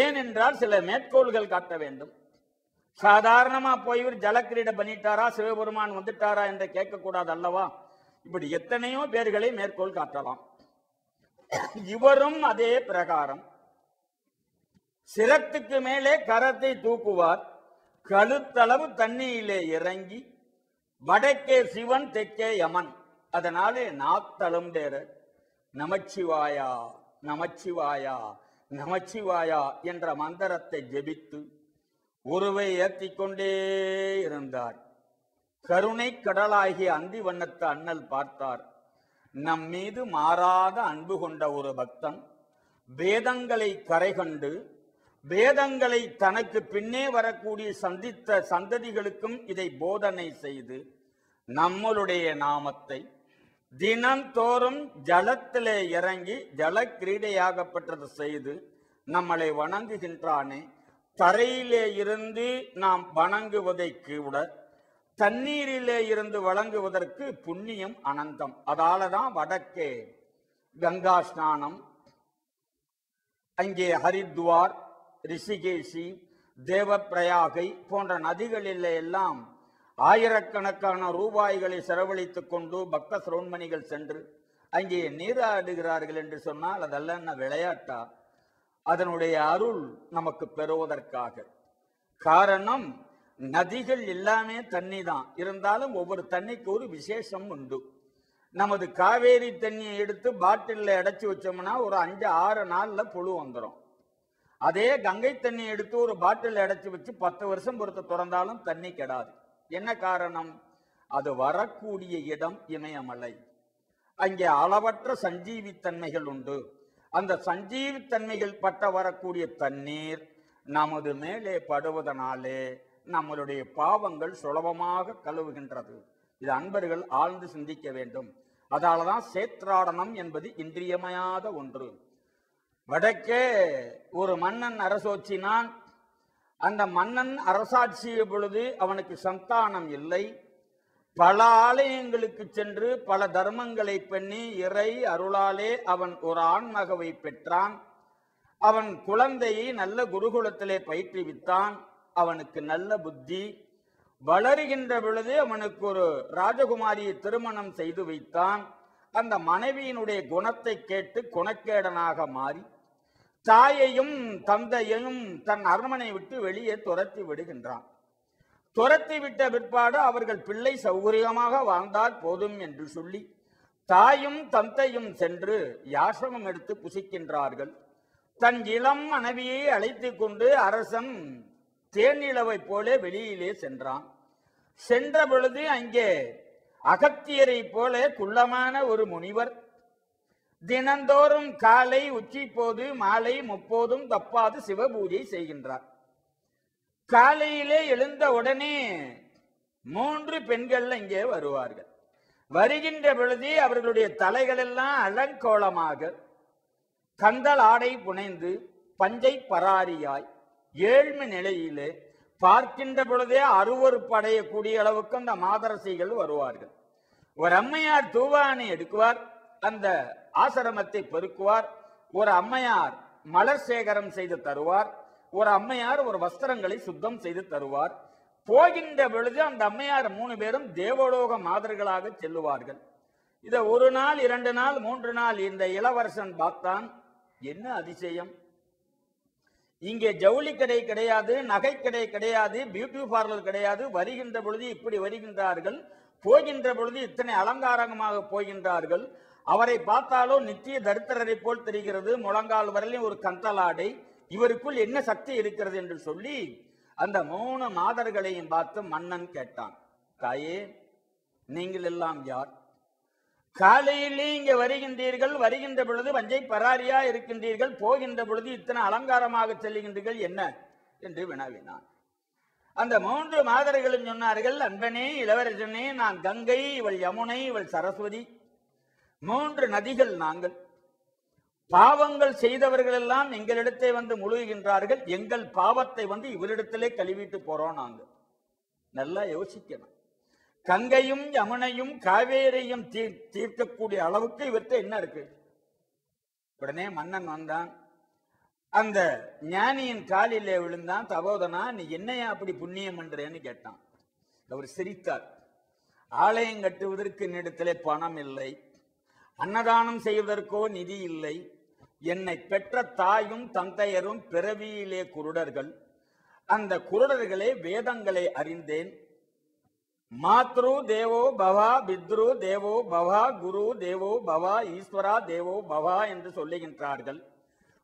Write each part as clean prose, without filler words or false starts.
ஏனென்றால் சில மேற்கோள்கள் காட்ட வேண்டும். சாதாரணமா போய் இவர் ஜலக்கிரீட பண்ணிட்டாரா, சிவபெருமான் வந்துட்டாரா என்று கேட்கக்கூடாது அல்லவா? இப்படி எத்தனையோ பேர்களை மேற்கோள் காட்டலாம். இவரும் அதே பிரகாரம் சிரத்துக்கு மேலே கரத்தை தூக்குவார், கழுத்தளவு தண்ணியிலே இறங்கி வடக்கே சிவன் தெற்கே யமன், அதனாலே நாத்தளம் தேர நமச்சிவாயா நமச்சிவாயா நமச்சிவாயா என்ற மந்திரத்தை ஜெபித்து உருவை ஏற்றிக்கொண்டே இருந்தார். கருணை கடலாகிய அந்தி வண்ணத்து அண்ணல் பார்த்தார். நம் மீது மாறாத அன்பு கொண்ட ஒரு பக்தன் வேதங்களை கரை கண்டு வேதங்களை தனக்கு பின்னே வரக்கூடிய சந்தித்த சந்ததிகளுக்கும் இதை போதனை செய்து நம்மளுடைய நாமத்தை தினந்தோறும் ஜலத்திலே இறங்கி ஜல கிரீடையாகப்பட்டது செய்து நம்மளை வணங்குகின்றானே, தரையிலே இருந்து நாம் வணங்குவதை கூட தண்ணீரிலே இருந்து வழங்குவதற்கு புண்ணியம் அனந்தம். அதாலதான் வடக்கே கங்கா ஸ்நானம், அங்கே ஹரித்வார், ரிஷிகேஷி, தேவப்பிரயாகை போன்ற நதிகளில் எல்லாம் ஆயிரக்கணக்கான ரூபாய்களை செலவழித்துக் கொண்டு பக்த சிரோன்மணிகள் சென்று அங்கே நீராடுகிறார்கள் என்று சொன்னால் அதெல்லாம் என்ன விளையாட்டா? அதனுடைய அருள் நமக்கு பெறுவதற்காக. காரணம், நதிகள் எல்லாமே தண்ணி தான், இருந்தாலும் ஒவ்வொரு தண்ணிக்கு ஒரு விசேஷம் உண்டு. நமது காவேரி தண்ணியை எடுத்து பாட்டிலில் அடைச்சி வச்சோம்னா ஒரு 5-6 நாள்ல புழு வந்துடும். அதே கங்கை தண்ணி எடுத்து ஒரு பாட்டில் அடைச்சி வச்சு 10 வருஷம் பொறுத்து திறந்தாலும் தண்ணி கெடாது. என்ன காரணம்? அது வரக்கூடிய இடம் இமயமலை. அங்கே அளவற்ற சஞ்சீவித்தன்மைகள் உண்டு. அந்த சஞ்சீவித்தன்மைகள் பட்ட வரக்கூடிய தண்ணீர் நமது மேலே படுவதனாலே நம்மளுடைய பாவங்கள் சுலபமாக கழுவுகின்றது. இது அன்பர்கள் ஆழ்ந்து சிந்திக்க வேண்டும். அதனாலதான் சேத்ராடனம் என்பது இன்றியமையாத ஒன்று. வடக்கே ஒரு மன்னன் அரசோச்சினான். அந்த மன்னன் அரசாட்சிய பொழுது அவனுக்கு சந்தானம் இல்லை. பல ஆலயங்களுக்கு சென்று பல தர்மங்களை பண்ணி இறை அருளாலே அவன் ஒரு ஆண்மகவை பெற்றான். அவன் குழந்தையை நல்ல குருகுலத்திலே பயிற்றுவித்தான். அவனுக்கு நல்ல புத்தி. வளருகின்ற பொழுது அவனுக்கு ஒரு ராஜகுமாரியை திருமணம் செய்து வைத்தான். அந்த மனைவியினுடைய குணத்தை கேட்டு குணக்கேடனாக மாறி தாயையும் தந்தையையும் தன் அரண்மனை விட்டு வெளியே துரத்தி விடுகின்றான். துரத்தி விட்ட பிற்பாடு அவர்கள் பிள்ளை சௌகரியமாக வாழ்ந்தால் போதும் என்று சொல்லி தாயும் தந்தையும் சென்று யாசகம் எடுத்து புசிக்கின்றார்கள். தன் இளம் மனைவியை அழைத்து கொண்டு அரசன் தேனிலவை போல வெளியிலே சென்றான். சென்ற பொழுது அங்கே அகத்தியரை போல குள்ளமான ஒரு முனிவர் தினந்தோறும் காலை உச்சி போது மாலை முப்போதும் தப்பாது சிவபூஜை செய்கின்றார். காலையிலே எழுந்த உடனே 3 பெண்கள் இங்கே வருவார்கள். வருகின்ற பொழுது அவர்களுடைய தலைகள் எல்லாம் அலங்கோலமாக கந்தல் ஆடை புனைந்து பஞ்சை பராரியாய் ஏழ்மை நிலையிலே பார்க்கின்ற பொழுதே அருவருப்படையக்கூடிய அளவுக்கு அந்த மாதரசிகள் வருவார்கள். ஒரு அம்மையார் தூவானை எடுக்குவார், அந்த ஆசிரமத்தை பெருக்குவார். ஒரு அம்மையார் மலர் சேகரம் செய்து தருவார். ஒரு அம்மையார் ஒரு வஸ்திரங்களை சுத்தம் செய்து தருவார். போகின்ற பொழுது அந்த அம்மையார் 3 பேரும் தேவலோக மாதர்களாக செல்லுவார்கள். இதை 1 நாள் 2 நாள் 3 நாள் இந்த இளவரசன் பார்த்தான். என்ன அதிசயம்! இங்கே ஜவுளி கடை கிடையாது, நகை கடை கிடையாது, பியூட்டி பார்லர் கிடையாது. வருகின்ற பொழுது இப்படி வருகின்றார்கள், போகின்ற பொழுது இத்தனை அலங்காரமாக போகின்றார்கள். அவரை பார்த்தாலோ நித்திய தரித்திரரை போல் தெரிகிறது. முழங்கால் வரலையும் ஒரு கந்தலாடை. இவருக்குள் என்ன சக்தி இருக்கிறது என்று சொல்லி அந்த 3 மாதர்களையும் பார்த்து மன்னன் கேட்டான், தாயே, நீங்கள் எல்லாம் யார்? காலையிலே இங்கே வருகின்றீர்கள், வருகின்ற பொழுது வஞ்சை பராரியா இருக்கின்றீர்கள், போகின்ற பொழுது இத்தனை அலங்காரமாக செல்லுகின்றீர்கள், என்ன என்று வினாவினான். அந்த 3 மாதர்களும் சொன்னார்கள், அன்பனே, இளவரசனே, நான் கங்கை, இவள் யமுனை, இவள் சரஸ்வதி, 3 நதிகள் நாங்கள். பாவங்கள் செய்தவர்கள் எல்லாம் எங்களிடத்தை வந்து முழுகுகின்றார்கள். எங்கள் பாவத்தை வந்து இவரிடத்திலே கழுவிட்டு போறோம் நாங்கள். நல்லா யோசிக்கணும். கங்கையும் யமுனையும் காவேரியும் தீர்க்கக்கூடிய அளவுக்கு இவர்கிட்ட என்ன இருக்கு? உடனே மன்னன் வந்தான். அந்த ஞானியின் காலிலே விழுந்தான். தபோதனா, நீ என்னையா அப்படி புண்ணியம் பண்றேன்னு கேட்டான். அவர் சிரித்தார். ஆலயம் கட்டுவதற்கு என்னிடத்திலே பணம் இல்லை, அன்னதானம் செய்வதற்கோ நிதி இல்லை, என்னை பெற்ற தாயும் தந்தையரும் பிறவியிலே குருடர்கள், அந்த குருடர்களே வேதங்களை அறிந்தேன். மாத்ரு தேவோ பவா, பித்ரு தேவோ பவா, குரு தேவோ பவா, ஈஸ்வரா தேவோ பவா என்று சொல்லுகின்றார்கள்.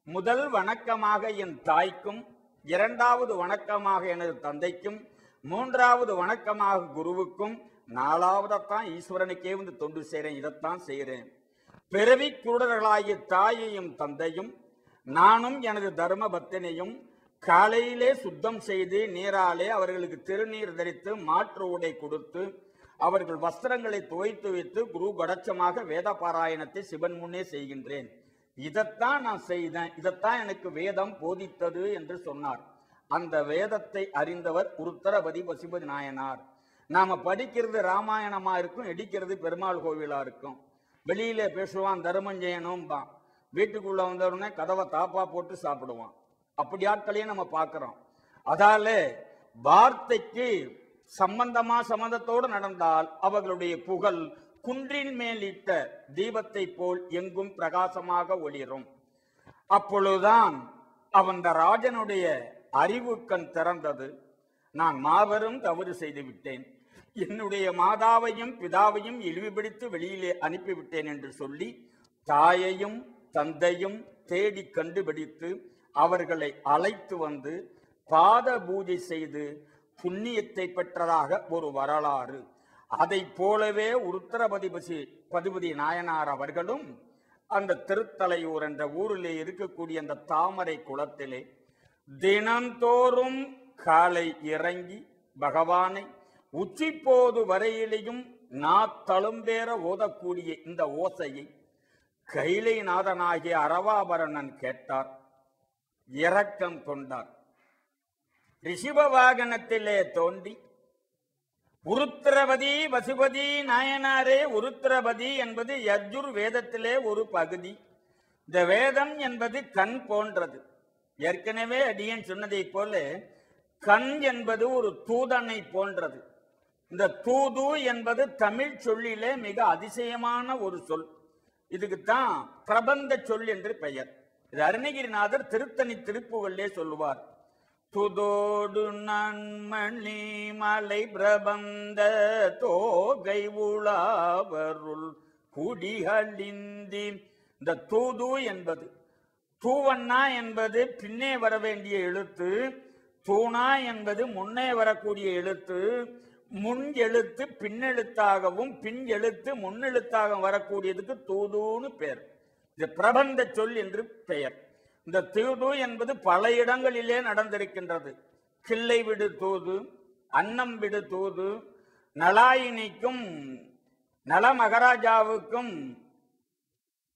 முதல் வணக்கமாக என் தாய்க்கும், இரண்டாவது வணக்கமாக எனது தந்தைக்கும், மூன்றாவது வணக்கமாக குருவுக்கும், நாலாவதான் ஈஸ்வரனுக்கே வந்து தொண்டு செய்றேன். இதைத்தான் செய்கிறேன். பிறவி குருடர்களாகிய தாயையும் தந்தையும் நானும் எனது தர்ம பத்தினையும் காலையிலே சுத்தம் செய்து நீராலே அவர்களுக்கு திருநீர் தரித்து மாற்று உடை கொடுத்து அவர்கள் வஸ்திரங்களை துவைத்து வைத்து குரு கடச்சமாக வேத பாராயணத்தை சிவன் முன்னே செய்கின்றேன். இதைத்தான் நான் செய்தேன், இதைத்தான் எனக்கு வேதம் போதித்தது என்று சொன்னார். அந்த வேதத்தை அறிந்தவர் உருத்திரபதி பசுபதி நாயனார். நாம படிக்கிறது ராமாயணமா இருக்கும், எடுக்கிறது பெருமாள் கோவிலா இருக்கும். வெளியில பேசுவான், தர்மம் செய்யணும்பான், வீட்டுக்குள்ள வந்தவுடனே கதவை தாப்பா போட்டு சாப்பிடுவான். அப்படி ஆட்களையும் நம்ம பார்க்கிறோம். அதால வார்த்தைக்கு சம்பந்தத்தோடு நடந்தால் அவர்களுடைய புகழ் குன்றின் மேலிட்ட தீபத்தை போல் எங்கும் பிரகாசமாக ஒளிரும். அப்பொழுதுதான் அவன் ராஜனுடைய அறிவு கண் திறந்தது. நான் மாபெரும் தவறு செய்து விட்டேன், என்னுடைய மாதாவையும் பிதாவையும் இழிவுபடுத்தி வெளியிலே அனுப்பிவிட்டேன் என்று சொல்லி தாயையும் தந்தையும் தேடி கண்டுபிடித்து அவர்களை அழைத்து வந்து பாத பூஜை செய்து புண்ணியத்தை பெற்றதாக ஒரு வரலாறு. அதை போலவே உருத்திரபதி நாயனார் அவர்களும் அந்த திருத்தலையூர் என்ற ஊரிலே இருக்கக்கூடிய அந்த தாமரை குளத்திலே தினந்தோறும் காலை இறங்கி பகவானை உச்சிப்போது வரையிலையும் தழும்பேற ஓதக்கூடிய இந்த ஓசையை கைலைநாதனாகிய அரவாபரணன் கேட்டார், இரக்கம் கொண்டார். ரிஷிப வாகனத்திலே தோண்டி உருத்திரபதி பசுபதி நாயனாரே, உருத்திரபதி என்பது யஜுர் வேதத்திலே ஒரு பகுதி. இந்த வேதம் என்பது கண் போன்றது. ஏற்கனவே அடியன் சொன்னதை போல கண் என்பது ஒரு தூதனை போன்றது. இந்த தூது என்பது தமிழ் சொல்லிலே மிக அதிசயமான ஒரு சொல். இதுக்குத்தான் பிரபந்த சொல் என்று பெயர். இது அருணகிரிநாதர் திருத்தணி திருப்புகள்லே சொல்லுவார். துதோடு நன்மணி மலை பிரபந்த தோகை உலாவருள் குடிகளிந்தி. இந்த தூது என்பது, தூவண்ணா என்பது பின்னே வர வேண்டிய எழுத்து, தூணா என்பது முன்னே வரக்கூடிய எழுத்து, முன் எழுத்து பின்னெழுத்தாகவும் பின் எழுத்து முன்னெழுத்தாகவும் வரக்கூடியதுக்கு தூதுன்னு பெயர். இது பிரபந்த சொல் என்று பெயர். இந்த தூது என்பது பல இடங்களிலே நடந்திருக்கின்றது. கிள்ளை விடு தூது, அன்னம் விடு தூது, நலாயினிக்கும் நலமகராஜாவுக்கும்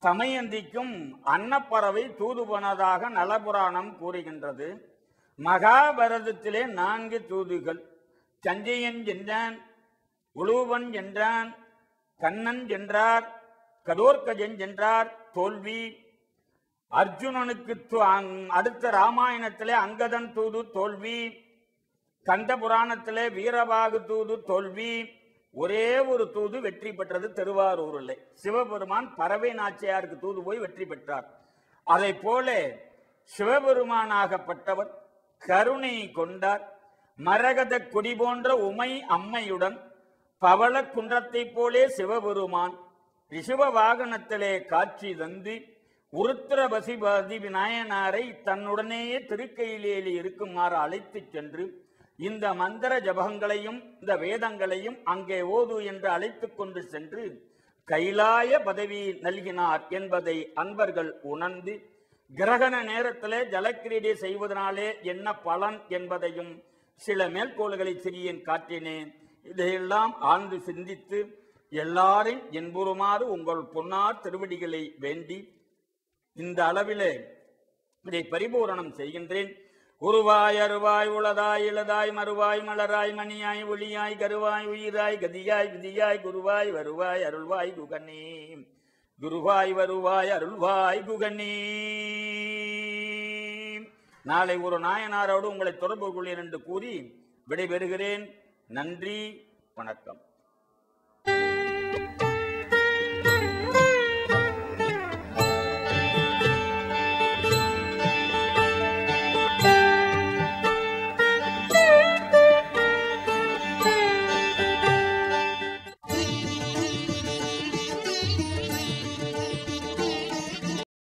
தமயந்திக்கும் அன்னப்பறவை தூது போனதாக நலபுராணம் கூறுகின்றது. மகாபாரதத்திலே 4 தூதுகள், சஞ்சயன் என்றான், உலூவன் என்றான், கண்ணன் என்றார், கடோர்கஜன் என்றார், தோல்வி. அர்ஜுனனுக்கு அடுத்த ராமாயணத்திலே அங்கதன் தூது தோல்வி, கந்த புராணத்திலே வீரபாகு தூது தோல்வி. ஒரே ஒரு தூது வெற்றி பெற்றது திருவாரூரில். சிவபெருமான் பறவை நாச்சியாருக்கு தூது போய் வெற்றி பெற்றார். அதை போல சிவபெருமானாகப்பட்டவர் கருணை கொண்டார். மரகத கொடி போன்ற உமை அம்மையுடன் பவள குன்றத்தை போலே சிவபெருமான் ரிஷப வாகனத்திலே காட்சி தந்து உருத்திரபதி நாயனாரை தன்னுடனேயே திருக்கையிலே இருக்குமாறு அழைத்து சென்று இந்த மந்திர ஜபங்களையும் இந்த வேதங்களையும் அங்கே ஓது என்று அழைத்து கொண்டு சென்று கைலாய பதவி நல்கினார் என்பதை அன்பர்கள் உணர்ந்து கிரகண நேரத்திலே ஜலக்கிரீடை செய்வதனாலே என்ன பலன் என்பதையும் சில மேற்கோள்களை சிறியேன் காட்டினேன். இதையெல்லாம் ஆழ்ந்து சிந்தித்து எல்லாரும் என்புறுமாறு உங்கள் பொன்னார் திருவடிகளை வேண்டி இந்த அளவிலே இதை பரிபூரணம் செய்கின்றேன். உருவாய் அருவாய் உளதாய் இளதாய் மறுவாய் மலராய் மணியாய் ஒளியாய் கருவாய் உயிராய் கதியாய் விதியாய் குருவாய் வருவாய் அருள்வாய் குகனே, குருவாய் வருவாய் அருள்வாய் குகனே. நாளை ஒரு நாயனாரோடு உங்களை தொடர்பு கொள்கிறேன் என்று கூறி விடைபெறுகிறேன். நன்றி, வணக்கம்.